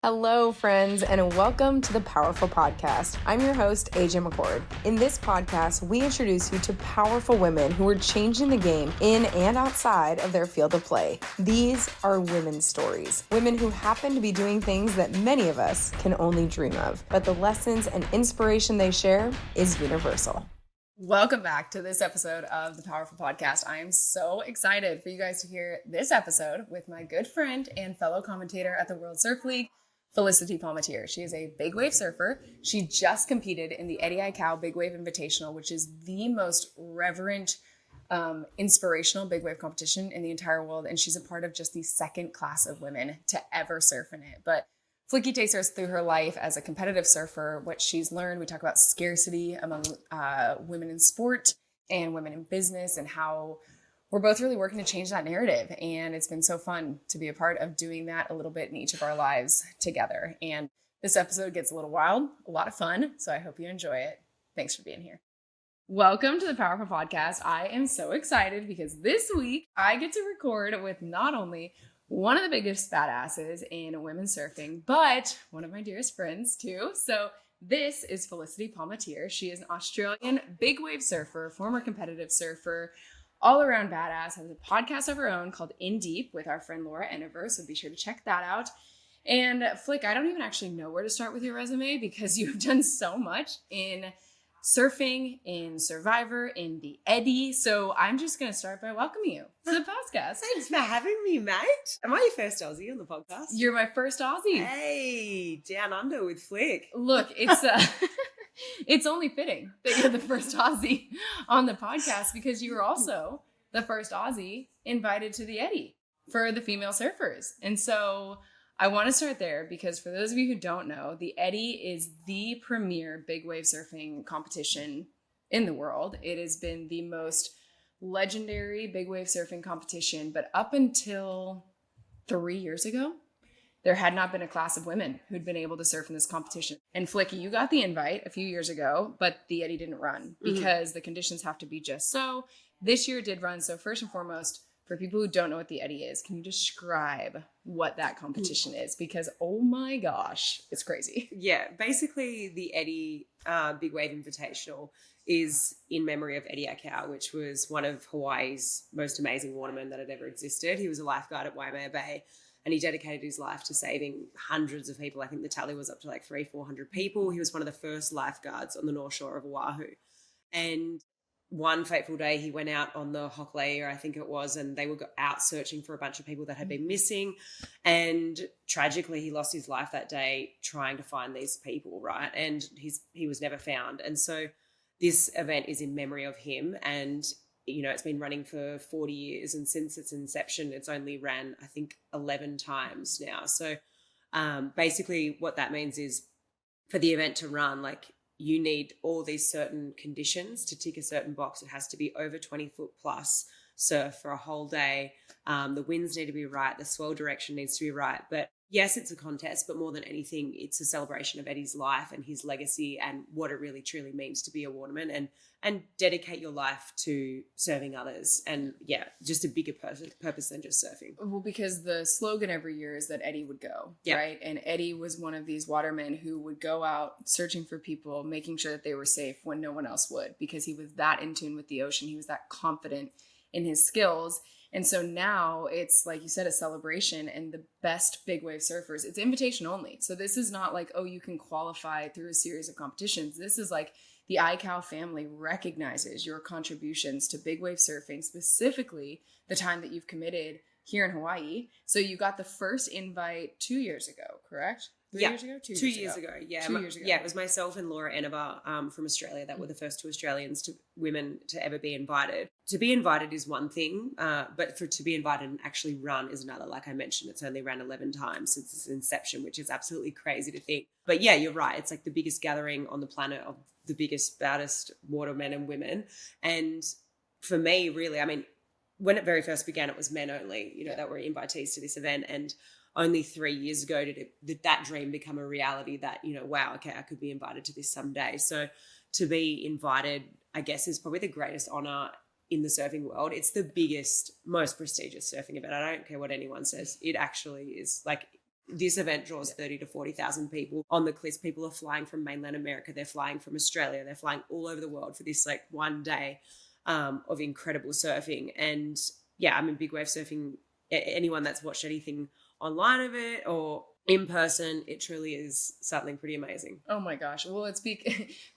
Hello, friends, and welcome to the PowHERful Podcast. I'm your host, AJ McCord. In this podcast, we introduce you to powerful women who are changing the game in and outside of their field of play. These are women's stories, women who happen to be doing things that many of us can only dream of, but the lessons and inspiration they share is universal. Welcome back to this episode of the PowHERful Podcast. I am so excited for you guys to hear this episode with my good friend and fellow commentator at the World Surf League, Felicity Palmateer. She is a big wave surfer. She just competed in the Eddie Aikau Big Wave Invitational, which is the most reverent, inspirational big wave competition in the entire world. And she's a part of just the second class of women to ever surf in it. But Flicky takes us through her life as a competitive surfer, what she's learned. We talk about scarcity among women in sport and women in business and how we're both really working to change that narrative. And it's been so fun to be a part of doing that a little bit in each of our lives together. And this episode gets a little wild, a lot of fun. So I hope you enjoy it. Thanks for being here. Welcome to the PowHERful Podcast. I am so excited because this week I get to record with not only one of the biggest badasses in women's surfing, but one of my dearest friends too. So this is Felicity Palmateer. She is an Australian big wave surfer, former competitive surfer, all around badass, has a podcast of her own called In Deep with our friend Laura Eniver. So be sure to check that out. And Flick, I don't even actually know where to start with your resume because you've done so much in surfing, in Survivor, in the Eddie. So I'm just going to start by welcoming you to the podcast. Thanks for having me, mate. Am I your first Aussie on the podcast? You're my first Aussie. Hey, down under with Flick. Look, it's it's only fitting that you're the first Aussie on the podcast because you were also the first Aussie invited to the Eddie for the female surfers. And so I want to start there because for those of you who don't know, the Eddie is the premier big wave surfing competition in the world. It has been the most legendary big wave surfing competition, but up until 3 years ago, there had not been a class of women who'd been able to surf in this competition. And Flicky, you got the invite a few years ago, but the Eddie didn't run because the conditions have to be just so. This year it did run. So first and foremost, for people who don't know what the Eddie is, can you describe what that competition is? Because, oh my gosh, it's crazy. Yeah, basically the Eddie Big Wave Invitational is in memory of Eddie Aikau, which was one of Hawaii's most amazing watermen that had ever existed. He was a lifeguard at Waimea Bay. And he dedicated his life to saving hundreds of people. I think the tally was up to like 300-400 people. He was one of the first lifeguards on the North Shore of Oahu. And one fateful day, he went out on the Hokulea, I think it was, and they were out searching for a bunch of people that had been missing. And tragically, he lost his life that day trying to find these people, right? And he was never found. And so this event is in memory of him. And you know, it's been running for 40 years and since its inception, it's only ran, I think, 11 times now. So basically what that means is for the event to run, like you need all these certain conditions to tick a certain box. It has to be over 20 foot plus surf for a whole day. The winds need to be right. The swell direction needs to be right. But yes, it's a contest, but more than anything, it's a celebration of Eddie's life and his legacy and what it really truly means to be a waterman and dedicate your life to serving others. And yeah, just a bigger purpose than just surfing. Well, because the slogan every year is that Eddie would go, right? And Eddie was one of these watermen who would go out searching for people, making sure that they were safe when no one else would, because he was that in tune with the ocean. He was that confident in his skills. And so now it's, like you said, a celebration, and the best big wave surfers, it's invitation only. So this is not like, oh, you can qualify through a series of competitions. This is like the Aikau family recognizes your contributions to big wave surfing, specifically the time that you've committed here in Hawaii. So you got the first invite 2 years ago, correct? 2 years ago? 2 years ago. Yeah. 2 years ago. Yeah, it was myself and Laura Eniver from Australia that were the first two Australians women to ever be invited. To be invited is one thing, but to be invited and actually run is another. Like I mentioned, it's only ran 11 times since its inception, which is absolutely crazy to think. But yeah, you're right. It's like the biggest gathering on the planet of the biggest, baddest watermen and women. And for me, really, I mean, when it very first began, it was men only, you know, that were invitees to this event. And only 3 years ago did that dream become a reality that, you know, wow, okay, I could be invited to this someday. So to be invited, I guess, is probably the greatest honor in the surfing world. It's the biggest, most prestigious surfing event. I don't care what anyone says. It actually is. Like, this event draws 30 to 40,000 people on the cliffs. People are flying from mainland America. They're flying from Australia. They're flying all over the world for this like one day of incredible surfing. And yeah, I mean, big wave surfing, anyone that's watched anything online of it or in person, it truly is something pretty amazing. Oh my gosh. Well, it's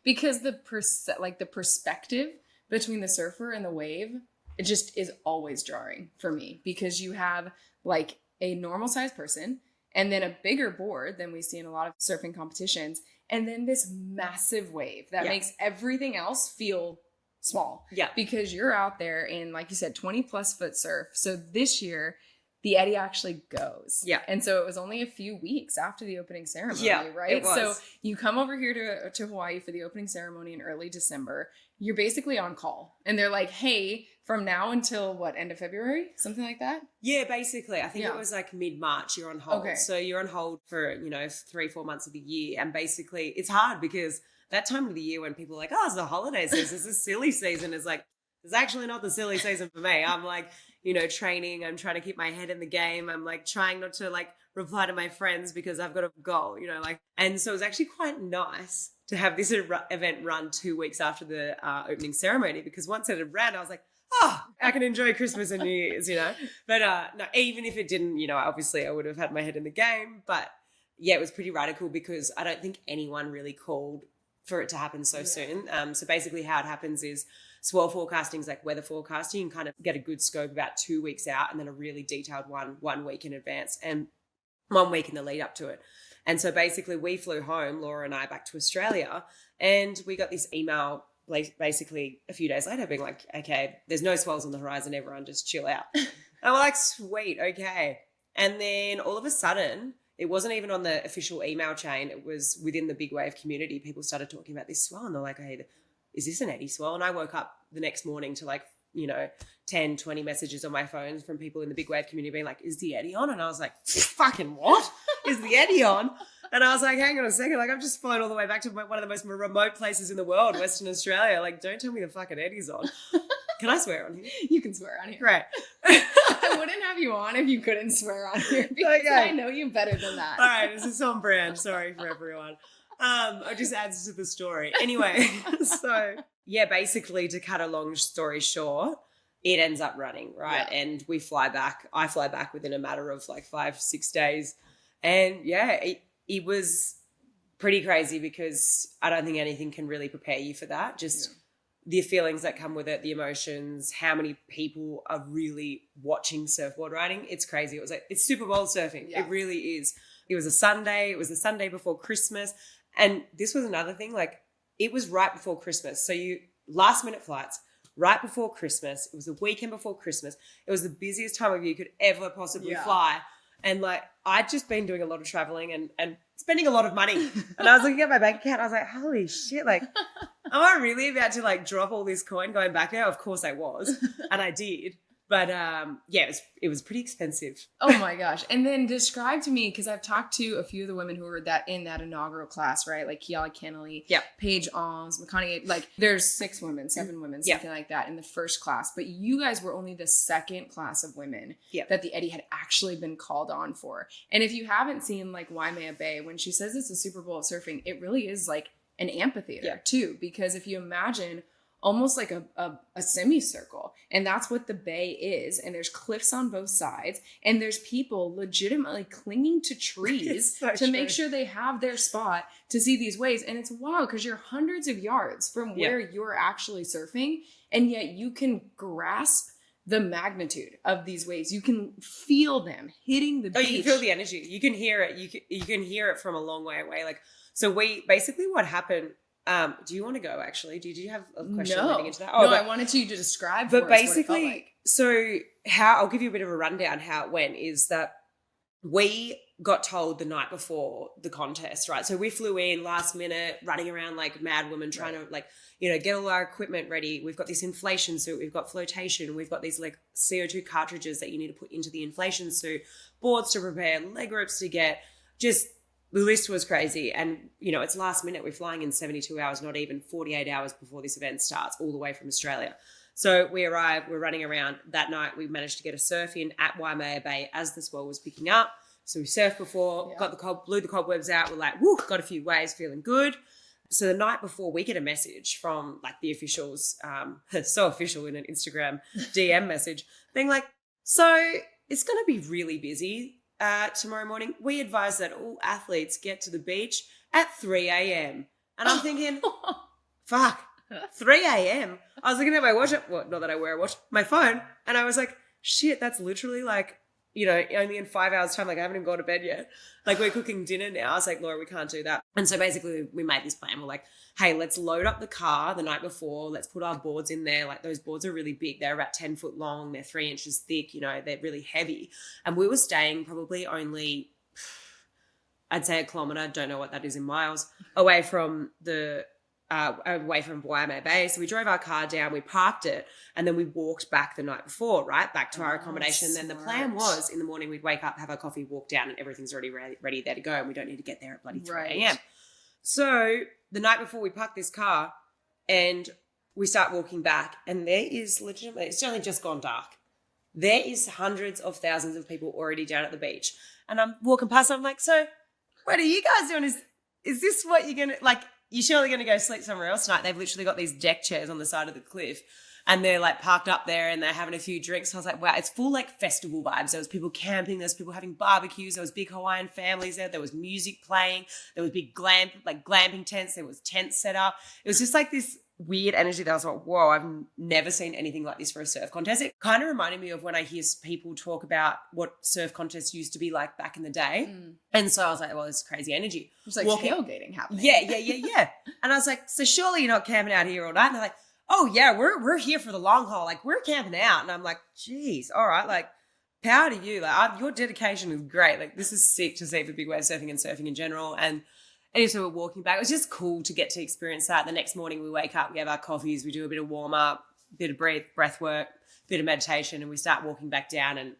because the perspective between the surfer and the wave, it just is always jarring for me, because you have like a normal sized person and then a bigger board than we see in a lot of surfing competitions, and then this massive wave that makes everything else feel small. Yeah. Because you're out there in, like you said, 20 plus foot surf. So this year, the Eddy actually goes. Yeah. And so it was only a few weeks after the opening ceremony, right? It was. So you come over here to Hawaii for the opening ceremony in early December. You're basically on call. And they're like, hey, from now until what, end of February? Something like that? Yeah, basically. I think it was like mid-March you're on hold. Okay. So you're on hold for, 3-4 months of the year. And basically it's hard because that time of the year when people are like, oh, it's the holiday season, it's a silly season, is like, it's actually not the silly season for me. I'm like, training. I'm trying to keep my head in the game. I'm like trying not to like reply to my friends because I've got a goal, and so it was actually quite nice to have this event run 2 weeks after the opening ceremony, because once it had ran, I was like, oh, I can enjoy Christmas and New Year's, But no, even if it didn't, obviously I would have had my head in the game. But yeah, it was pretty radical because I don't think anyone really called for it to happen so soon. So basically how it happens is swell forecasting is like weather forecasting. You can kind of get a good scope about 2 weeks out, and then a really detailed one week in advance and 1 week in the lead up to it. And so basically we flew home, Laura and I, back to Australia, and we got this email basically a few days later being like, okay, there's no swells on the horizon, everyone just chill out. And we're like, sweet, okay. And then all of a sudden, it wasn't even on the official email chain. It was within the big wave community. People started talking about this swell, and they're like, hey, is this an Eddy swell? And I woke up the next morning to 10, 20 messages on my phone from people in the big wave community being like, is the Eddy on? And I was like, fucking what? Is the Eddy on? And I was like, hang on a second. Like, I've just flown all the way back to one of the most remote places in the world, Western Australia. Like, don't tell me the fucking Eddy's on. Can I swear on here? You can swear on here. Great. I wouldn't have you on if you couldn't swear on here, because I know you better than that. All right, this is on brand. Sorry for everyone. It just adds to the story. Anyway, so yeah, basically to cut a long story short, it ends up running, right? Yeah. And we fly back. I fly back within a matter of like 5-6 days. And yeah, it was pretty crazy because I don't think anything can really prepare you for that. Just the feelings that come with it, the emotions, how many people are really watching surfboard riding. It's crazy. It was like, it's Super Bowl surfing. Yeah. It really is. It was a Sunday. It was the Sunday before Christmas. And this was another thing, like it was right before Christmas. So last minute flights, right before Christmas. It was the weekend before Christmas. It was the busiest time of year you could ever possibly fly. And like, I'd just been doing a lot of traveling and spending a lot of money. And I was looking at my bank account. I was like, holy shit, like, am I really about to like drop all this coin going back there? Of course I was. And I did. But yeah, it was pretty expensive. Oh my gosh. And then describe to me, because I've talked to a few of the women who were in that inaugural class, right? Like Kiala Kennelly, Paige Alms, Makani, like there's 7 women, something like that in the first class. But you guys were only the second class of women that the Eddy had actually been called on for. And if you haven't seen like Waimea Bay, when she says it's a Super Bowl of surfing, it really is like an amphitheater too. Because if you imagine almost like a semicircle. And that's what the bay is. And there's cliffs on both sides. And there's people legitimately clinging to trees to make sure they have their spot to see these waves. And it's wild because you're hundreds of yards from where you're actually surfing. And yet you can grasp the magnitude of these waves. You can feel them hitting the beach. Oh, you can feel the energy. You can hear it. You can hear it from a long way away. Like, so what happened, do you want to go actually? Did you have a question leading into that? Oh, no, I wanted you to describe for us basically, what it felt like. So I'll give you a bit of a rundown how it went is that we got told the night before the contest, right? So we flew in last minute, running around like mad women, trying to like, get all our equipment ready. We've got this inflation suit, we've got flotation, we've got these like CO2 cartridges that you need to put into the inflation suit, boards to prepare, leg ropes to get, just the list was crazy. And, it's last minute. We're flying in 72 hours, not even 48 hours before this event starts, all the way from Australia. So we arrived, we're running around that night. We managed to get a surf in at Waimea Bay as the swell was picking up. So we surfed before, blew the cobwebs out. We're like, woo, got a few waves, feeling good. So the night before, we get a message from like the officials, so official in an Instagram DM message, being like, so it's going to be really busy tomorrow morning. We advise that all athletes get to the beach at 3 a.m. And I'm thinking, fuck, 3 a.m. I was looking at my watch, well, not that I wear a watch, my phone, and I was like, shit, that's literally like, you know, only in 5 hours time, like I haven't even gone to bed yet. Like we're cooking dinner now. I was like, Laura, we can't do that. And so basically we made this plan. We're like, hey, let's load up the car the night before. Let's put our boards in there. Like those boards are really big. They're about 10 foot long. They're 3 inches thick. You know, they're really heavy. And we were staying probably only, I'd say a kilometre, don't know what that is in miles, away from Waimea Bay. So we drove our car down, we parked it, and then we walked back the night before, right, back to our accommodation. And then the plan was in the morning we'd wake up, have our coffee, walk down, and everything's already ready there to go, and we don't need to get there at bloody 3 a.m. So the night before we parked this car and we start walking back, and there is legitimately, it's only just gone dark. There is hundreds of thousands of people already down at the beach. And I'm walking past and I'm like, so what are you guys doing? Is this what you're going to, like, you're surely going to go sleep somewhere else tonight? They've literally got these deck chairs on the side of the cliff and they're like parked up there and they're having a few drinks. So I was like, wow, it's full like festival vibes. There was people camping. There was people having barbecues. There was big Hawaiian families there. There was music playing. There was big glamping tents. There was tents set up. It was just like this weird energy that I was like, whoa, I've never seen anything like this for a surf contest. It kind of reminded me of when I hear people talk about what surf contests used to be like back in the day. And so I was like, well, this is crazy energy. It's like tailgating happening. Yeah. And I was like, so surely you're not camping out here all night? And they're like, oh yeah, we're here for the long haul. Like we're camping out. And I'm like, geez, all right, like power to you. Like your dedication is great. Like this is sick to see for big wave surfing and surfing in general. And so we're walking back. It was just cool to get to experience that. The next morning we wake up, we have our coffees, we do a bit of warm up, bit of breath work, bit of meditation, and we start walking back down and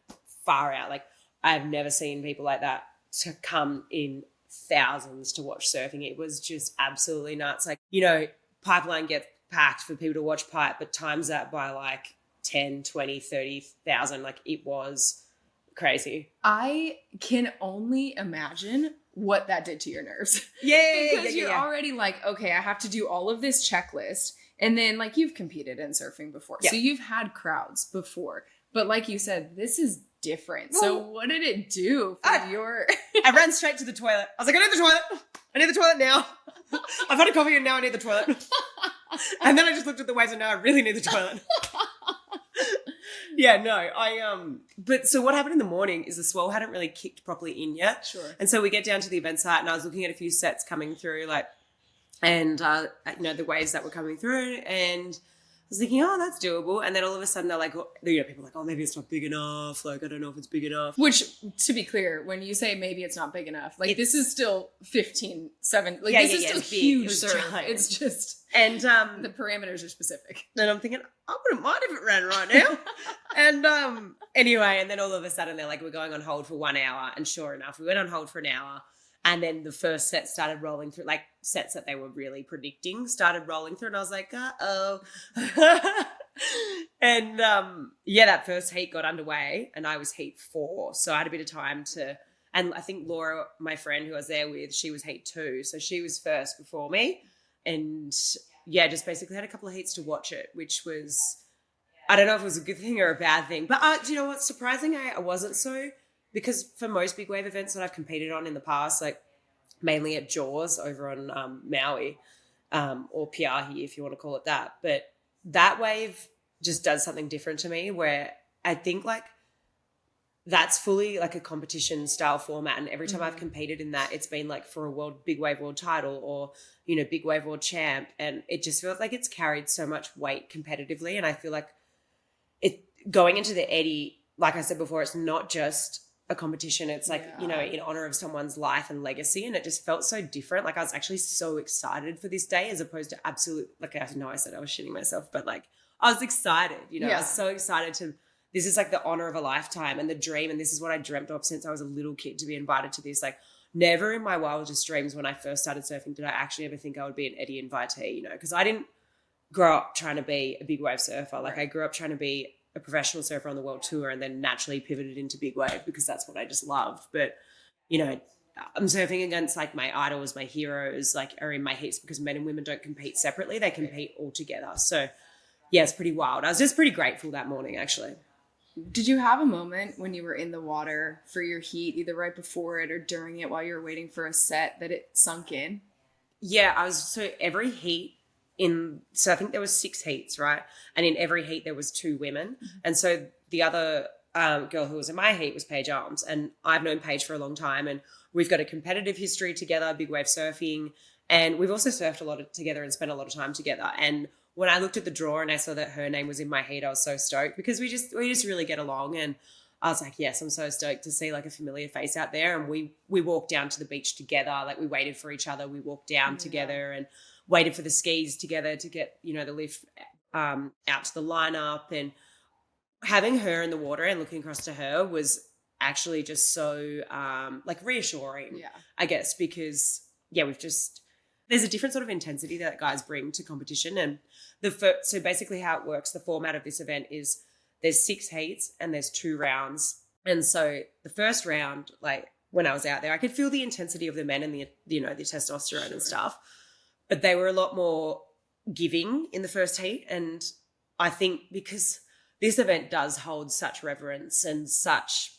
far out. Like I've never seen people like that to come in thousands to watch surfing. It was just absolutely nuts. Like, you know, pipeline gets packed for people to watch pipe, but times that by like 10, 20, 30,000. Like it was crazy. I can only imagine what that did to your nerves. Because you're already like, okay, I have to do all of this checklist. And then like you've competed in surfing before. So you've had crowds before. But like you said, this is different. Well, so what did it do for your... I ran straight to the toilet. I was like, I need the toilet. I need the toilet now. I've had a coffee and now I need the toilet. And then I just looked at the waves and now I really need the toilet. But so what happened in the morning is the swell hadn't really kicked properly in yet. Sure. And so we get down to the event site and I was looking at a few sets coming through, like, and, the waves that were coming through, and I was thinking, oh, that's doable. And then all of a sudden they're like, people are like, oh, maybe it's not big enough. Like, I don't know if it's big enough. Which, to be clear, when you say maybe it's not big enough, like this is still 15-7. Like this is still huge surf. It's just... And the parameters are specific. And I'm thinking, I wouldn't mind if it ran right now. And anyway, and then all of a sudden they're like, we're going on hold for 1 hour. And sure enough, we went on hold for an hour. And then the first set started rolling through, like sets that they were really predicting started rolling through. And I was like, uh-oh. And that first heat got underway and I was heat 4. So I had a bit of time to, and I think Laura, my friend who I was there with, she was heat 2. So she was first before me. And just basically had a couple of heats to watch it, which was, I don't know if it was a good thing or a bad thing. But do you know what's surprising? I wasn't so, because for most big wave events that I've competed on in the past, like mainly at Jaws over on Maui, or Piahi, if you want to call it that. But that wave just does something different to me where I think like that's fully like a competition style format. And every time I've competed in that, it's been like for a big wave world title or, big wave world champ. And it just feels like it's carried so much weight competitively. And I feel like it going into the Eddy, like I said before, it's not just a competition. It's like, in honor of someone's life and legacy. And it just felt so different. Like I was actually so excited for this day as opposed to absolute, like I know I said I was shitting myself, but like I was excited, I was so excited this is like the honor of a lifetime and the dream. And this is what I dreamt of since I was a little kid, to be invited to this. Like never in my wildest dreams when I first started surfing did I actually ever think I would be an Eddy invitee, because I didn't grow up trying to be a big wave surfer. Like I grew up trying to be a professional surfer on the world tour and then naturally pivoted into big wave because that's what I just loved. But I'm surfing against like my idols, my heroes, like are in my heats, because men and women don't compete separately. They compete all together. So yeah, it's pretty wild. I was just pretty grateful that morning, actually. Did you have a moment when you were in the water for your heat, either right before it or during it while you were waiting for a set, that it sunk in? Yeah, so every heat so I think there was 6 heats, right? And in every heat there was 2 women. Mm-hmm. And so the other girl who was in my heat was Paige Arms. And I've known Paige for a long time, and we've got a competitive history together, big wave surfing. And we've also surfed a lot together and spent a lot of time together. And when I looked at the draw and I saw that her name was in my heat, I was so stoked, because we just really get along. And I was like, yes, I'm so stoked to see like a familiar face out there. And we walked down to the beach together. Like we waited for each other. We walked down together and waited for the skis together to get, the lift out to the lineup. And having her in the water and looking across to her was actually just so like reassuring, I guess, because there's a different sort of intensity that guys bring to competition. And so basically how it works, the format of this event is there's 6 heats and there's 2 rounds. And so the first round, like when I was out there, I could feel the intensity of the men and the testosterone and stuff, but they were a lot more giving in the first heat. And I think because this event does hold such reverence and such,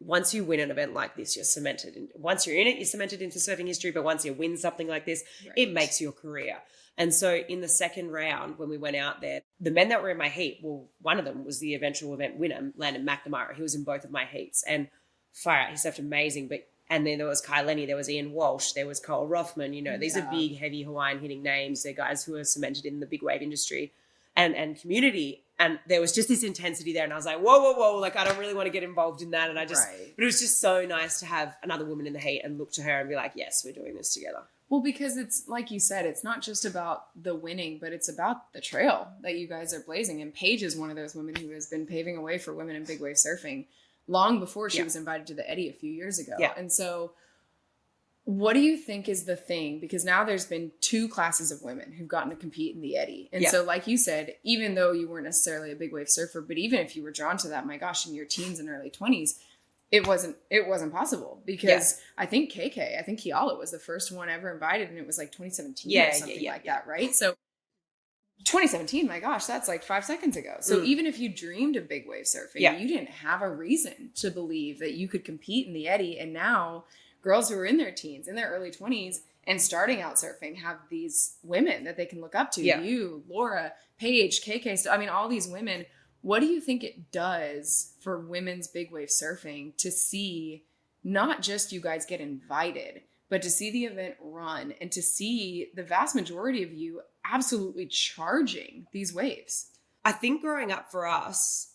once you win an event like this, you're cemented. Once you're in it, you're cemented into surfing history. But once you win something like this, it makes your career. And so in the second round, when we went out there, the men that were in my heat, well, one of them was the eventual event winner, Landon McNamara. He was in both of my heats. And fire out, he surfed amazing. And then there was Kai Lenny, there was Ian Walsh, there was Cole Rothman. These are big, heavy Hawaiian hitting names. They're guys who are cemented in the big wave industry and community. And there was just this intensity there. And I was like, whoa. Like, I don't really want to get involved in that. And but it was just so nice to have another woman in the heat and look to her and be like, yes, we're doing this together. Well, because it's like you said, it's not just about the winning, but it's about the trail that you guys are blazing. And Paige is one of those women who has been paving a way for women in big wave surfing long before she was invited to the Eddy a few years ago. Yeah. And so what do you think is the thing? Because now there's been 2 classes of women who've gotten to compete in the Eddy. And so like you said, even though you weren't necessarily a big wave surfer, but even if you were drawn to that, my gosh, in your teens and early 20s, it wasn't possible, because I think Keala was the first one ever invited, and it was like 2017 or something like that, right? So 2017, my gosh, that's like 5 seconds ago. So even if you dreamed of big wave surfing, you didn't have a reason to believe that you could compete in the Eddy. And now girls who are in their teens, in their early 20s, and starting out surfing have these women that they can look up to. You, Laura, Paige, KK. So, I mean, all these women. What do you think it does for women's big wave surfing to see not just you guys get invited, but to see the event run and to see the vast majority of you absolutely charging these waves? I think growing up for us,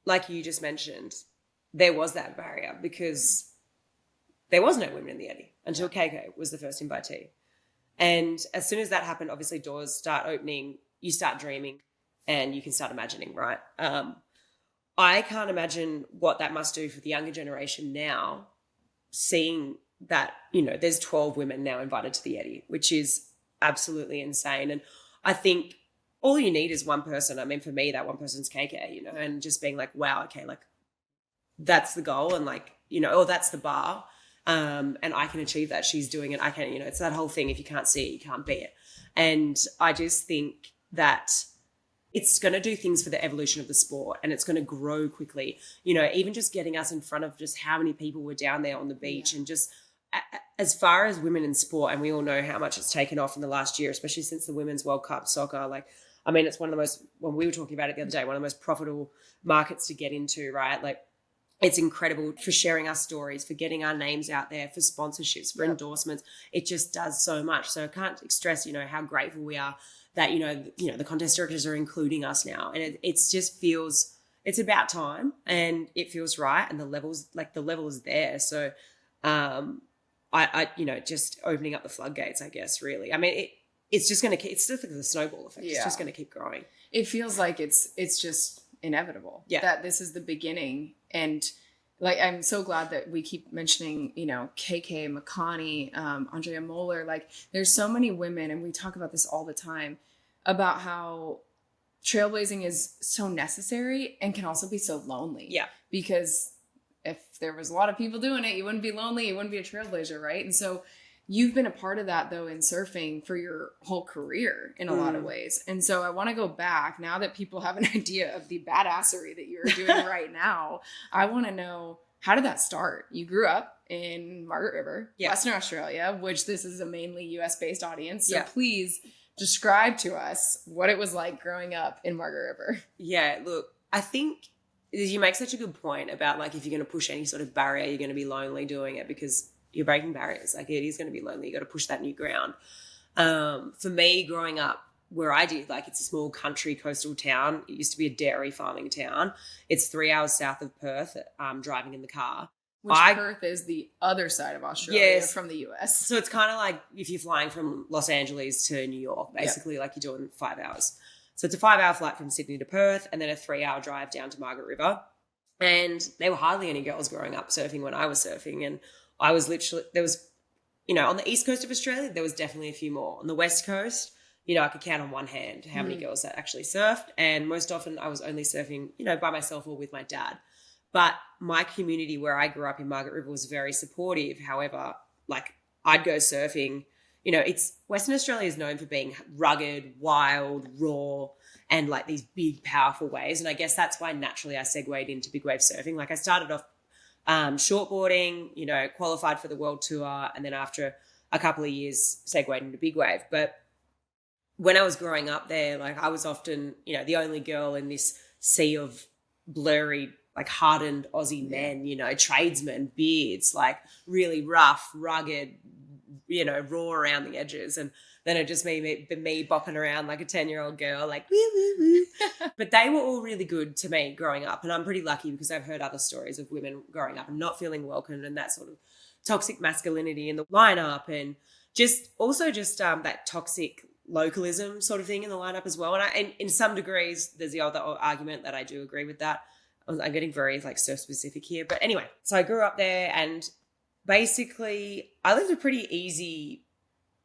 like you just mentioned, there was that barrier because there was no women in the Eddy until KK was the first invitee. And as soon as that happened, obviously doors start opening, you start dreaming. And you can start imagining, right? I can't imagine what that must do for the younger generation now, seeing that, there's 12 women now invited to the Eddy, which is absolutely insane. And I think all you need is one person. I mean, for me, that one person's KK, and just being like, wow, okay, like that's the goal. And like, or that's the bar. And I can achieve that. She's doing it. I can, it's that whole thing. If you can't see it, you can't be it. And I just think that it's going to do things for the evolution of the sport, and it's going to grow quickly. Even just getting us in front of just how many people were down there on the beach, and just as far as women in sport, and we all know how much it's taken off in the last year, especially since the Women's World Cup soccer. Like, I mean, it's one of the most, when we were talking about it the other day, one of the most profitable markets to get into, right? Like, it's incredible for sharing our stories, for getting our names out there, for sponsorships, for endorsements. It just does so much. So I can't stress, how grateful we are that, the contest directors are including us now. And it just feels, it's about time, and it feels right. And the level is there. So I just opening up the floodgates, I guess, really. I mean, it's just going to, it's just like the snowball effect. It's just going to keep growing. It feels like it's just inevitable that this is the beginning. And like, I'm so glad that we keep mentioning, KK, Makani, Andrea Moeller. Like, there's so many women, and we talk about this all the time, about how trailblazing is so necessary and can also be so lonely. Yeah. Because if there was a lot of people doing it, you wouldn't be lonely, you wouldn't be a trailblazer, right? And so you've been a part of that, though, in surfing for your whole career in a lot of ways. And so I want to go back, now that people have an idea of the badassery that you're doing right now. I want to know, how did that start? You grew up in Margaret River, Western Australia, which this is a mainly US-based audience. So please describe to us what it was like growing up in Margaret River. Yeah, look, I think you make such a good point about, like, if you're going to push any sort of barrier, you're going to be lonely doing it because you're breaking barriers. Like, it is going to be lonely. You got to push that new ground. For me, growing up where I did, like, it's a small country coastal town. It used to be a dairy farming town. It's 3 hours south of Perth, driving in the car. Which Perth is the other side of Australia from the US. So it's kind of like if you're flying from Los Angeles to New York, basically, like you're doing 5 hours. So it's a 5-hour flight from Sydney to Perth and then a 3-hour drive down to Margaret River. And there were hardly any girls growing up surfing when I was surfing. And I was literally, there was, you know, on the east coast of Australia, there was definitely a few more. On the west coast, you know, I could count on one hand how many girls that actually surfed. And most often I was only surfing, you know, by myself or with my dad. But my community where I grew up in Margaret River was very supportive. However, like, I'd go surfing, you know, Western Australia is known for being rugged, wild, raw, and like these big, powerful waves. And I guess that's why naturally I segued into big wave surfing. Like, I started off shortboarding, you know, qualified for the world tour. And then after a couple of years, segued into big wave. But when I was growing up there, like, I was often, you know, the only girl in this sea of blurry, like, hardened Aussie men, you know, tradesmen, beards, like really rough, rugged, you know, raw around the edges. And then it just me bopping around like a 10-year-old girl, like, woo, woo, woo. But they were all really good to me growing up. And I'm pretty lucky because I've heard other stories of women growing up and not feeling welcomed and that sort of toxic masculinity in the lineup, and just that toxic localism sort of thing in the lineup as well. And in some degrees, there's the other argument that I do agree with that. I'm getting very like surf specific here. But anyway, so I grew up there and basically I lived a pretty easy,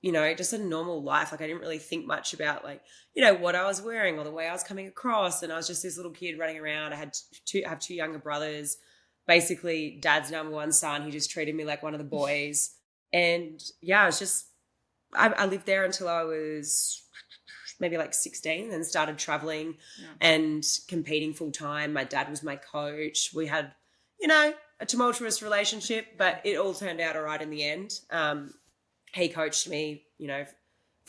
you know, just a normal life. Like, I didn't really think much about, like, you know, what I was wearing or the way I was coming across. And I was just this little kid running around. I have two younger brothers, basically dad's number one son. He just treated me like one of the boys. And yeah, I was just, I lived there until I was maybe like 16, then started traveling and competing full time. My dad was my coach. We had, you know, a tumultuous relationship, but it all turned out all right in the end. He coached me, you know,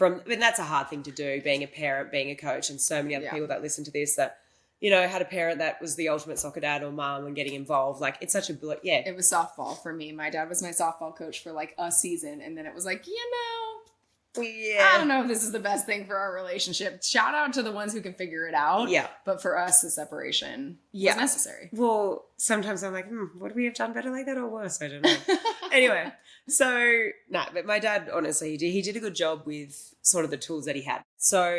and that's a hard thing to do, being a parent, being a coach, and so many other people that listen to this that, you know, had a parent that was the ultimate soccer dad or mom and getting involved. Like, it's such a, It was softball for me. My dad was my softball coach for like a season, and then it was like, you know, I don't know if this is the best thing for our relationship. Shout out to the ones who can figure it out. Yeah. But for us, the separation was necessary. Well, sometimes I'm like, would we have done better like that or worse? I don't know. Anyway, so, but my dad, honestly, he did a good job with sort of the tools that he had. So,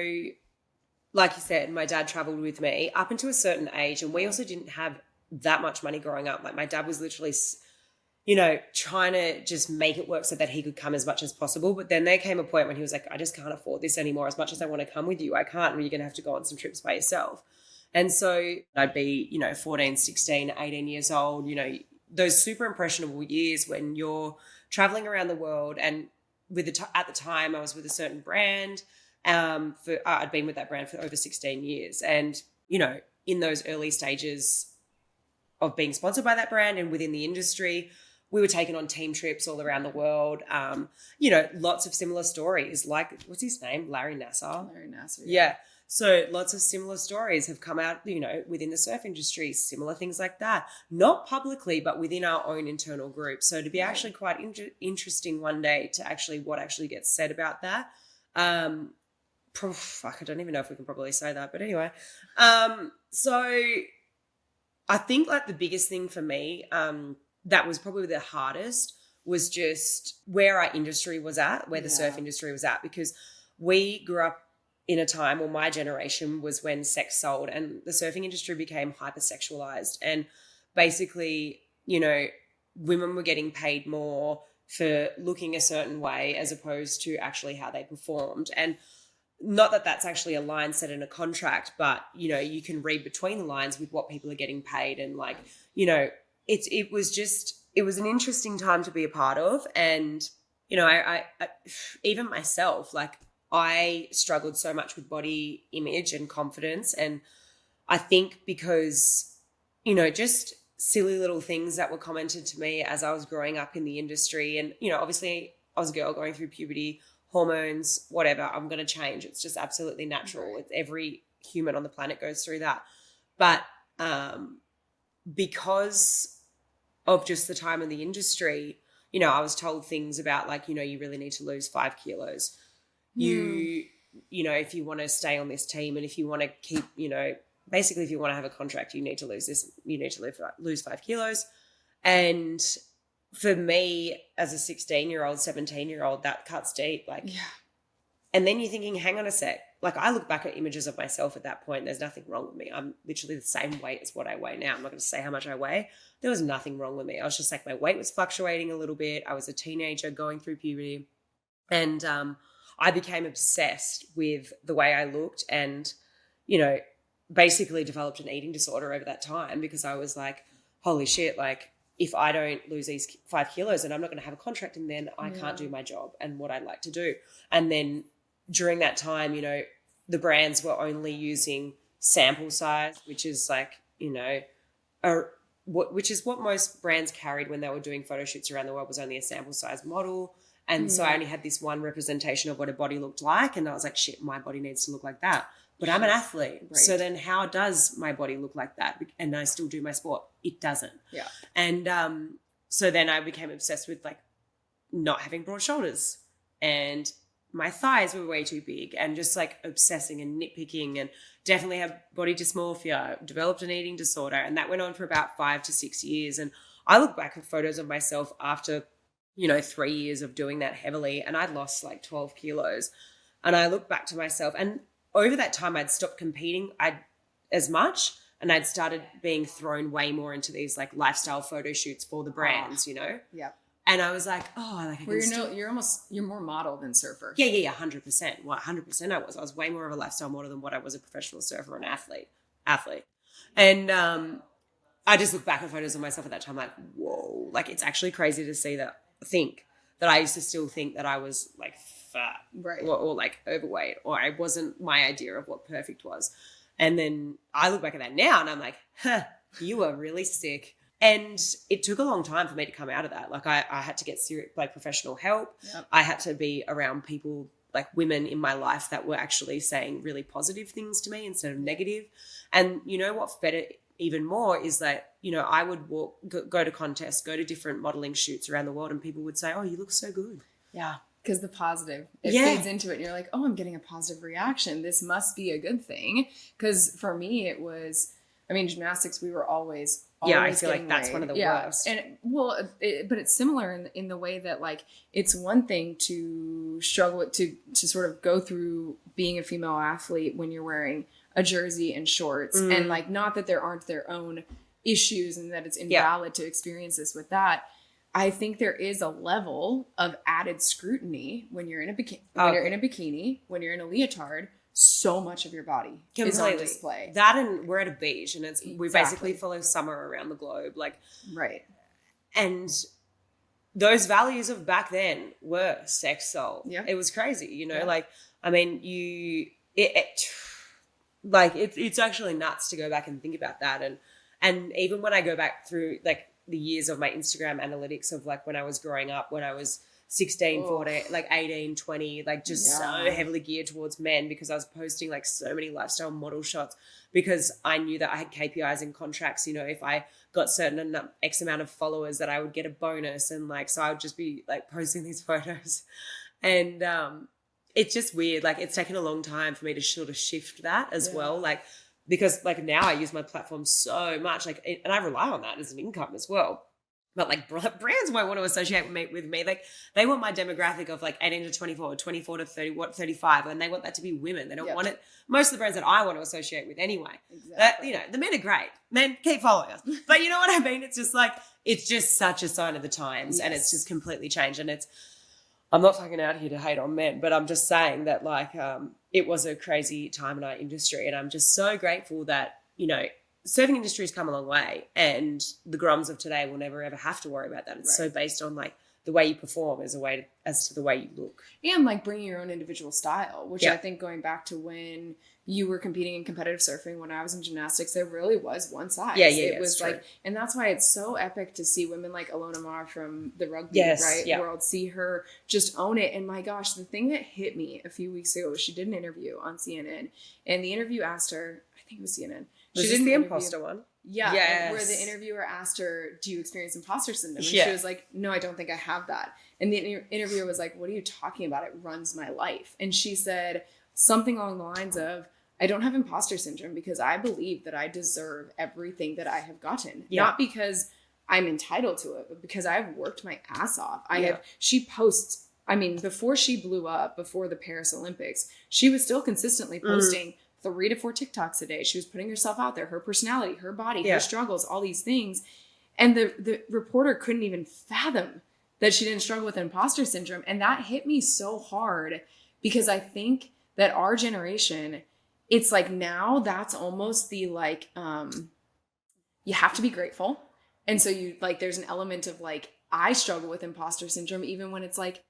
like you said, my dad traveled with me up until a certain age, and we also didn't have that much money growing up. Like, my dad was literally, you know, trying to just make it work so that he could come as much as possible. But then there came a point when he was like, I just can't afford this anymore. As much as I want to come with you, I can't. And you're going to have to go on some trips by yourself. And so I'd be, you know, 14, 16, 18 years old, you know, those super impressionable years when you're traveling around the world. And at the time I was with a certain brand. I'd been with that brand for over 16 years. And, you know, in those early stages of being sponsored by that brand and within the industry, we were taken on team trips all around the world. You know, lots of similar stories. Like, what's his name? Larry Nassar. Larry Nassar. Yeah. So lots of similar stories have come out, you know, within the surf industry, similar things like that. Not publicly, but within our own internal group. So to be actually quite interesting one day to actually what actually gets said about that. I don't even know if we can probably say that, but anyway. So I think like the biggest thing for me, that was probably the hardest, was just where our industry was at, where the surf industry was at, because we grew up in a time, or my generation was when sex sold and the surfing industry became hypersexualized. And basically, you know, women were getting paid more for looking a certain way as opposed to actually how they performed. And not that that's actually a line set in a contract, but, you know, you can read between the lines with what people are getting paid. And like, you know, it was an interesting time to be a part of. And, you know, I even myself, like I struggled so much with body image and confidence. And I think because, you know, just silly little things that were commented to me as I was growing up in the industry. And, you know, obviously I was a girl going through puberty, hormones, whatever, I'm going to change. It's just absolutely natural. Right. Every human on the planet goes through that. But because of just the time in the industry, you know, I was told things about like, you know, you really need to lose 5 kilos. You know, if you want to stay on this team and if you want to keep, you know, basically if you want to have a contract, you need to lose 5 kilos. And for me as a 16-year-old, 17-year-old, that cuts deep. Like, yeah. And then you're thinking, hang on a sec. Like I look back at images of myself at that point, and there's nothing wrong with me. I'm literally the same weight as what I weigh now. I'm not going to say how much I weigh. There was nothing wrong with me. I was just like, my weight was fluctuating a little bit. I was a teenager going through puberty. And I became obsessed with the way I looked and, you know, basically developed an eating disorder over that time because I was like, holy shit, like if I don't lose these 5 kilos and I'm not going to have a contract and then I can't do my job and what I'd like to do. And then during that time, you know, the brands were only using sample size, which is like, you know, which is what most brands carried when they were doing photo shoots around the world, was only a sample size model. And so I only had this one representation of what a body looked like. And I was like, shit, my body needs to look like that. But I'm an athlete. Right. So then how does my body look like that? And I still do my sport. It doesn't. Yeah. And so then I became obsessed with like not having broad shoulders, and my thighs were way too big, and just like obsessing and nitpicking, and definitely have body dysmorphia, developed an eating disorder. And that went on for about 5 to 6 years. And I look back at photos of myself after, you know, 3 years of doing that heavily, and I'd lost like 12 kilos. And I look back to myself, and over that time I'd stopped competing as much, and I'd started being thrown way more into these like lifestyle photo shoots for the brands, you know? Yeah. And I was like, oh, like you're more model than surfer. Yeah, 100%. Well, 100% I was way more of a lifestyle model than what I was a professional surfer and athlete. And I just look back at photos of myself at that time like, whoa, like it's actually crazy to think that I used to still think that I was like fat, right, or like overweight, or I wasn't my idea of what perfect was. And then I look back at that now and I'm like, you are really sick. And it took a long time for me to come out of that. Like I had to get serious, like professional help. Yep. I had to be around people, like women in my life that were actually saying really positive things to me instead of negative. And you know what fed it even more is that, you know, I would go to contests, go to different modeling shoots around the world, and people would say, oh, you look so good. Yeah. Because the positive, it feeds into it. And you're like, oh, I'm getting a positive reaction. This must be a good thing. Because for me, it was, I mean, gymnastics, we were always I feel like that's one of the worst. And well, but it's similar in the way that like, it's one thing to struggle to sort of go through being a female athlete when you're wearing a jersey and shorts, and like, not that there aren't their own issues and that it's invalid to experience this with that. I think there is a level of added scrutiny when you're in a bikini, when you're in a leotard. So much of your body is on display. That, and we're at a beach, and we basically follow summer around the globe, like right. And those values of back then were sex soul. Yeah, it was crazy, you know. Yeah. Like I mean, it's actually nuts to go back and think about that, and even when I go back through like the years of my Instagram analytics of like when I was growing up, when I was 16, 14, like 18, 20, like just so heavily geared towards men, because I was posting like so many lifestyle model shots because I knew that I had KPIs and contracts, you know, if I got certain X amount of followers that I would get a bonus, and like, so I would just be like posting these photos, and it's just weird. Like it's taken a long time for me to sort of shift that as well. Like, because like now I use my platform so much, like, and I rely on that as an income as well. But like brands won't want to associate with me. Like they want my demographic of like 18 to 24, 24 to 35, and they want that to be women. They don't want it. Most of the brands that I want to associate with anyway. Exactly. You know, the men are great. Men, keep following us. But you know what I mean? It's just like, it's just such a sign of the times, and it's just completely changed. And I'm not fucking out here to hate on men, but I'm just saying that like it was a crazy time in our industry, and I'm just so grateful that, you know, surfing industry's come a long way, and the grums of today will never ever have to worry about that. It's so based on like the way you perform as to the way you look, and like bringing your own individual style, which I think going back to when you were competing in competitive surfing, when I was in gymnastics, there really was one size. It was like, and that's why it's so epic to see women like Alona Mar from the rugby world, see her just own it. And my gosh, the thing that hit me a few weeks ago was she did an interview on CNN, and the interview asked her, I think it was CNN. She did the imposter one. Yeah, yes. Where the interviewer asked her, do you experience imposter syndrome? And she was like, no, I don't think I have that. And the interviewer was like, what are you talking about? It runs my life. And she said something along the lines of, I don't have imposter syndrome because I believe that I deserve everything that I have gotten. Not because I'm entitled to it, but because I've worked my ass off. She posts, I mean, before she blew up, before the Paris Olympics, she was still consistently posting 3 to 4 TikToks a day. She was putting herself out there, her personality, her body, her struggles, all these things. And the reporter couldn't even fathom that she didn't struggle with imposter syndrome. And that hit me so hard because I think that our generation, it's like now that's almost the like, you have to be grateful. And so you like, there's an element of like, I struggle with imposter syndrome, even when it's like,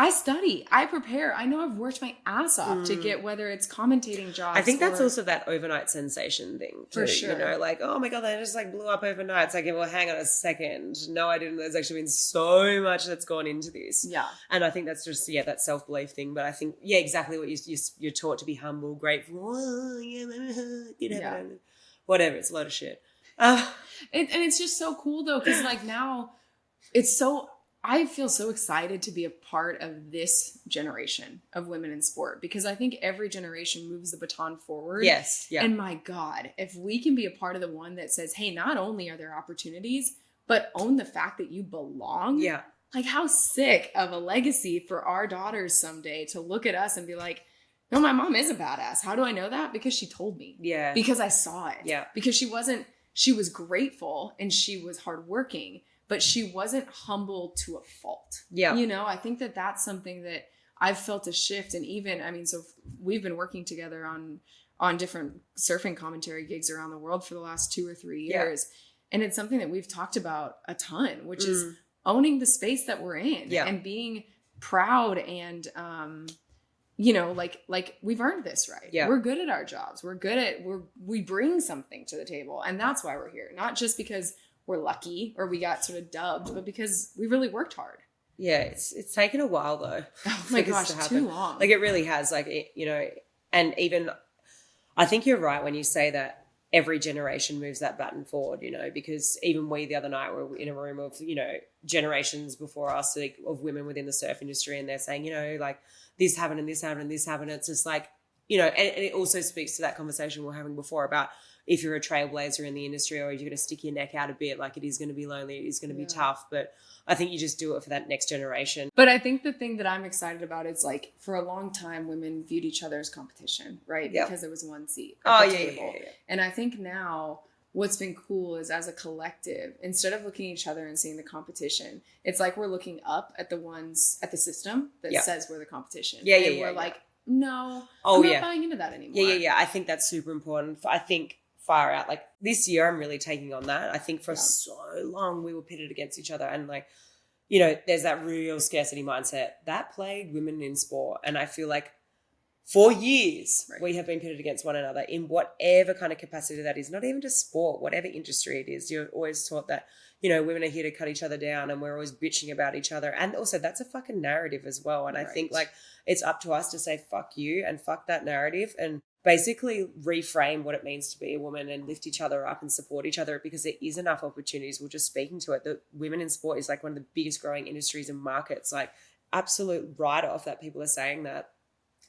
I study, I prepare. I know I've worked my ass off to get, whether it's commentating jobs. I think that's also that overnight sensation thing too, for sure. You know, like, oh my God, they just like blew up overnight. It's like, well, hang on a second. No, I didn't. There's actually been so much that's gone into this. Yeah. And I think that's just, that self-belief thing. But I think, exactly what you're taught to be humble, grateful. Oh, whatever. It's a lot of shit. And it's just so cool though. Cause like now I feel so excited to be a part of this generation of women in sport because I think every generation moves the baton forward. Yes. Yeah. And my God, if we can be a part of the one that says, hey, not only are there opportunities, but own the fact that you belong. Yeah. Like how sick of a legacy for our daughters someday to look at us and be like, no, my mom is a badass. How do I know that? Because she told me. Yeah. Because I saw it. Yeah. Because she was grateful and she was hardworking, but she wasn't humble to a fault. Yeah. You know, I think that that's something that I've felt a shift. And even, I mean, so we've been working together on different surfing commentary gigs around the world for the last 2 or 3 years. Yeah. And it's something that we've talked about a ton, which is owning the space that we're in and being proud and, you know, like we've earned this, right? Yeah. We're good at our jobs. We bring something to the table. And that's why we're here. Not just because we're lucky or we got sort of dubbed, but because we really worked hard. Yeah, it's taken a while though. Oh my gosh, too long. Like it really has. Like you know, and even I think you're right when you say that every generation moves that baton forward. You know, because even we the other night were in a room of generations before us of women within the surf industry, and they're saying like this happened and this happened and this happened. It's just like and it also speaks to that conversation we were having before about. If you're a trailblazer in the industry or you're going to stick your neck out a bit, like it is going to be lonely, it is going to be tough. But I think you just do it for that next generation. But I think the thing that I'm excited about is like for a long time, women viewed each other as competition, right? Yep. Because there was one seat at the table. Yeah. And I think now what's been cool is as a collective, instead of looking at each other and seeing the competition, it's like we're looking up at the system that says we're the competition. Yeah, and we're like, no, I'm not buying into that anymore. Yeah. I think that's super important. I think far out. Like this year, I'm really taking on that. I think for so long we were pitted against each other, and like, there's that real scarcity mindset that plagued women in sport. And I feel like for years we have been pitted against one another in whatever kind of capacity that is. Not even just sport, whatever industry it is. You're always taught that women are here to cut each other down, and we're always bitching about each other. And also that's a fucking narrative as well. And I think like it's up to us to say fuck you and fuck that narrative and basically reframe what it means to be a woman and lift each other up and support each other, because there is enough opportunities. We're just speaking to it. The women in sport is like one of the biggest growing industries and markets, like absolute write-off that people are saying that.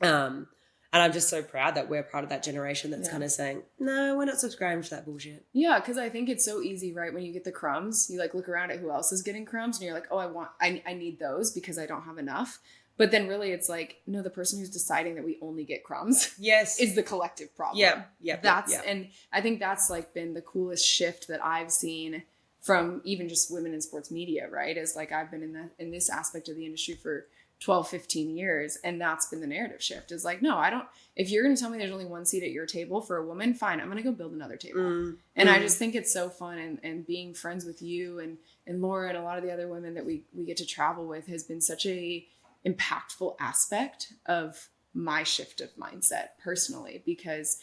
And I'm just so proud that we're part of that generation that's kind of saying, no, we're not subscribing to that bullshit. Yeah, because I think it's so easy, right? When you get the crumbs, you like look around at who else is getting crumbs and you're like, oh, I need those because I don't have enough. But then really it's like, no, the person who's deciding that we only get crumbs is the collective problem. Yeah. And I think that's like been the coolest shift that I've seen from even just women in sports media, right? Is like I've been in this aspect of the industry for 12, 15 years. And that's been the narrative shift is like, no, if you're going to tell me there's only one seat at your table for a woman, fine, I'm going to go build another table. And I just think it's so fun. And being friends with you and Laura and a lot of the other women that we get to travel with has been such a impactful aspect of my shift of mindset personally, because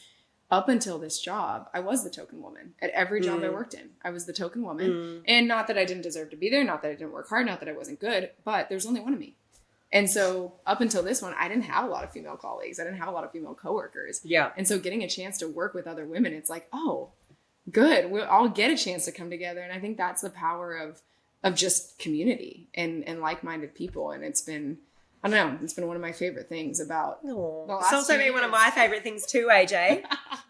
up until this job, I was the token woman at every job I worked in. I was the token woman. And not that I didn't deserve to be there, not that I didn't work hard, not that I wasn't good, but there's only one of me. And so up until this one, I didn't have a lot of female colleagues. I didn't have a lot of female coworkers. Yeah. And so getting a chance to work with other women, it's like, oh, good. We'll all get a chance to come together. And I think that's the power of just community and like-minded people. And it's been, I don't know, it's been one of my favorite things about the last It's also been one of my favorite things too, AJ.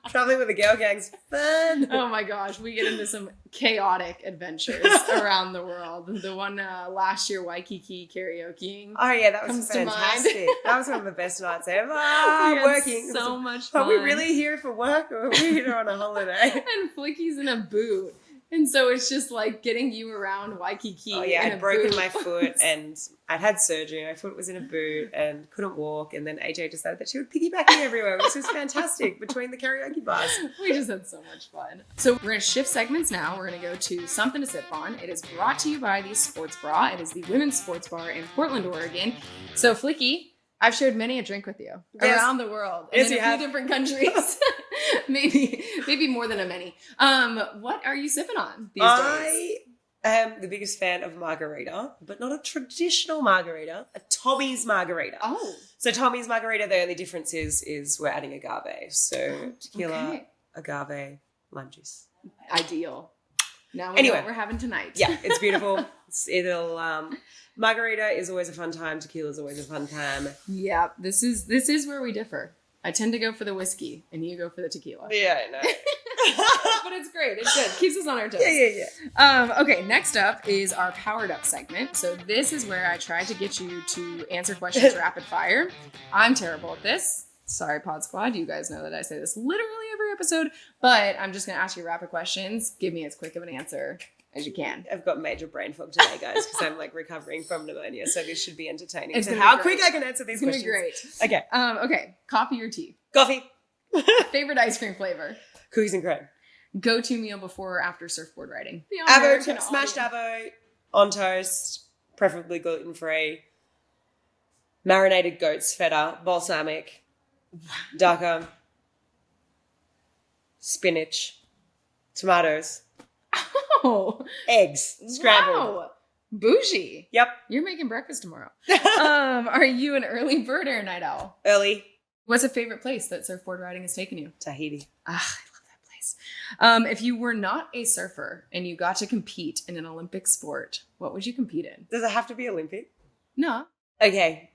Traveling with the girl gang's fun. Oh my gosh, we get into some chaotic adventures around the world. The one last year, Waikiki karaokeing. Oh yeah, that was fantastic. That was one of the best nights ever. Working so much fun. Are we really here for work or are we here on a holiday? And Flicky's in a boot. And so it's just like getting you around Waikiki. Oh yeah, I'd broken my foot and I'd had surgery. My foot was in a boot and couldn't walk. And then AJ decided that she would piggyback me everywhere, which was fantastic between the karaoke bars. We just had so much fun. So we're going to shift segments now. We're going to go to Something to Sip On. It is brought to you by the Sports Bra. It is the women's sports bar in Portland, Oregon. So Flicky, I've shared many a drink with you around the world. Yes, in a few different countries. maybe more than a many. What are you sipping on these days? I am the biggest fan of margarita, but not a traditional margarita, a Tommy's margarita. Oh. So Tommy's margarita, the only difference is we're adding agave. So tequila, agave, lime juice. Ideal. Now we know what we're having tonight. Yeah, it's beautiful. Margarita is always a fun time. Tequila is always a fun time. Yeah, this is where we differ. I tend to go for the whiskey, and you go for the tequila. Yeah, I know. But it's great. It's good. Keeps us on our toes. Yeah. Okay, next up is our Powered Up segment. So this is where I try to get you to answer questions rapid fire. I'm terrible at this. Sorry, Pod Squad. You guys know that I say this literally every episode, but I'm just going to ask you rapid questions. Give me as quick of an answer as you can. I've got major brain fog today, guys, because I'm like recovering from pneumonia, so this should be entertaining. It's how quick I can answer these questions. It's gonna be great. Okay. Okay. Coffee or tea? Coffee. Favorite ice cream flavor? Cookies and cream. Go-to meal before or after surfboard riding? Smashed avo on toast, preferably gluten-free. Marinated goat's feta, balsamic, daca, spinach, tomatoes. Oh, eggs scrambled. Wow. Bougie. Yep. You're making breakfast tomorrow. Are you an early bird or a night owl? Early. What's a favorite place that surfboard riding has taken you? Tahiti. I love that place. If you were not a surfer and you got to compete in an Olympic sport, what would you compete in? Does it have to be Olympic? No. Okay.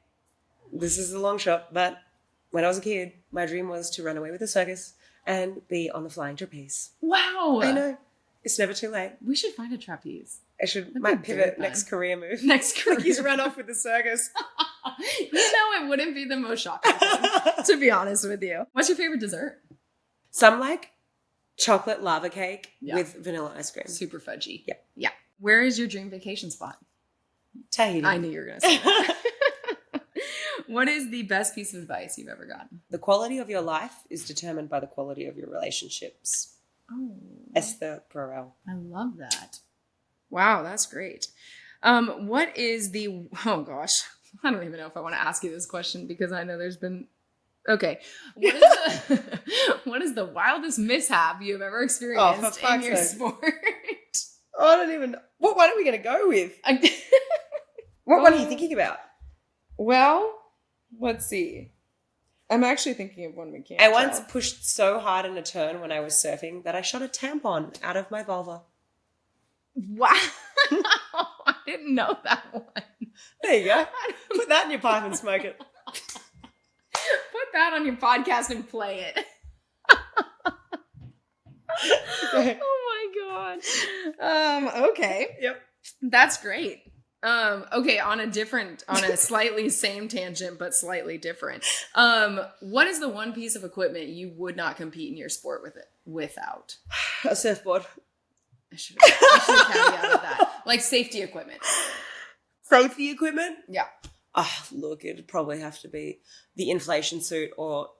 This is a long shot, but when I was a kid, my dream was to run away with a circus and be on the flying trapeze. Wow. I know. It's never too late. We should find a trapeze. I might pivot next career move. Next career. He's run off with the circus. You know, it wouldn't be the most shocking thing, to be honest with you. What's your favorite dessert? Some like chocolate lava cake with vanilla ice cream. Super fudgy. Yeah. Yeah. Where is your dream vacation spot? Tahiti. I knew you were going to say that. What is the best piece of advice you've ever gotten? The quality of your life is determined by the quality of your relationships. Oh. Esther Perel. I love that. Wow, that's great. What is the, oh gosh, I don't even know if I want to ask you this question because I know there's been, okay. What is the wildest mishap you've ever experienced in your sport? Oh, I don't even know. What one are we going to go with? What one are you thinking about? Well, let's see. I'm actually thinking of one we can't. I once pushed so hard in a turn when I was surfing that I shot a tampon out of my vulva. Wow. I didn't know that one. There you go. Put that in your pipe and smoke it. Put that on your podcast and play it. Oh my God. Okay. Yep. That's great. Okay, on a slightly same tangent, but slightly different. What is the one piece of equipment you would not compete in your sport without? A surfboard. I should have caveated that. Like safety equipment. Safety equipment? Yeah. Look, it'd probably have to be the inflation suit or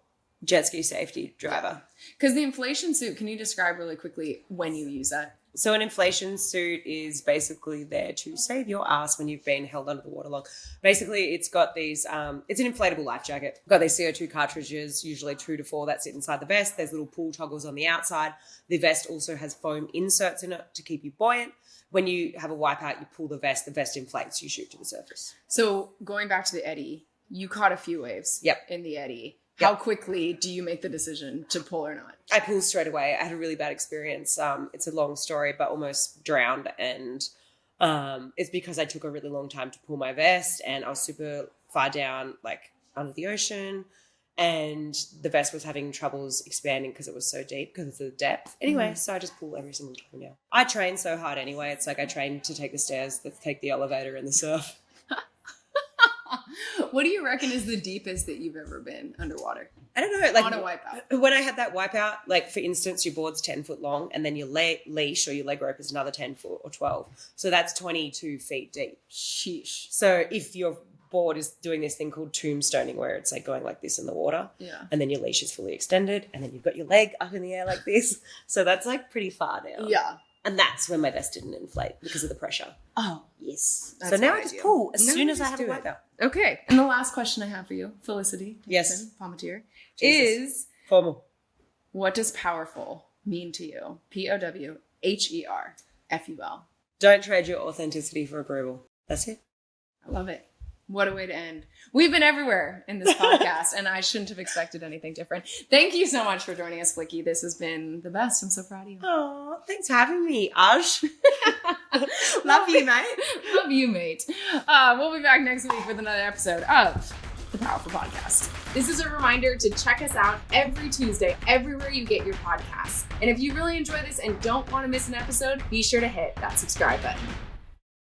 jet ski safety driver. Because the inflation suit, can you describe really quickly when you use that? So an inflation suit is basically there to save your ass when you've been held under the water long. Basically, it's got these, it's an inflatable life jacket. Got these CO2 cartridges, usually 2 to 4 that sit inside the vest. There's little pull toggles on the outside. The vest also has foam inserts in it to keep you buoyant. When you have a wipeout, you pull the vest inflates, you shoot to the surface. So going back to the eddy, you caught a few waves in the eddy. How quickly do you make the decision to pull or not? I pulled straight away. I had a really bad experience. It's a long story, but almost drowned. And it's because I took a really long time to pull my vest and I was super far down, like under the ocean. And the vest was having troubles expanding because it was so deep because of the depth. Anyway, so I just pull every single time now. I train so hard anyway. It's like I train to take the stairs, to take the elevator and the surf. What do you reckon is the deepest that you've ever been underwater? I don't know. Like on a wipeout. When I had that wipeout, like for instance, your board's 10 foot long and then your leash or your leg rope is another 10 foot or 12. So that's 22 feet deep. Sheesh. So if your board is doing this thing called tombstoning where it's like going like this in the water and then your leash is fully extended and then you've got your leg up in the air like this. So that's like pretty far down. Yeah. And that's when my vest didn't inflate because of the pressure. Oh. Yes. That's so now I just pull as soon as I have a wipeout. Okay. And the last question I have for you, Felicity Palmateer, is formal. What does PowHErful mean to you? PowHErful. Don't trade your authenticity for approval. That's it. I love it. What a way to end. We've been everywhere in this podcast, and I shouldn't have expected anything different. Thank you so much for joining us, Flicky. This has been the best. I'm so proud of you. Oh, thanks for having me, Ash. Love you, mate. Love you, mate. We'll be back next week with another episode of the PowHErful Podcast. This is a reminder to check us out every Tuesday, everywhere you get your podcasts. And if you really enjoy this and don't want to miss an episode, be sure to hit that subscribe button.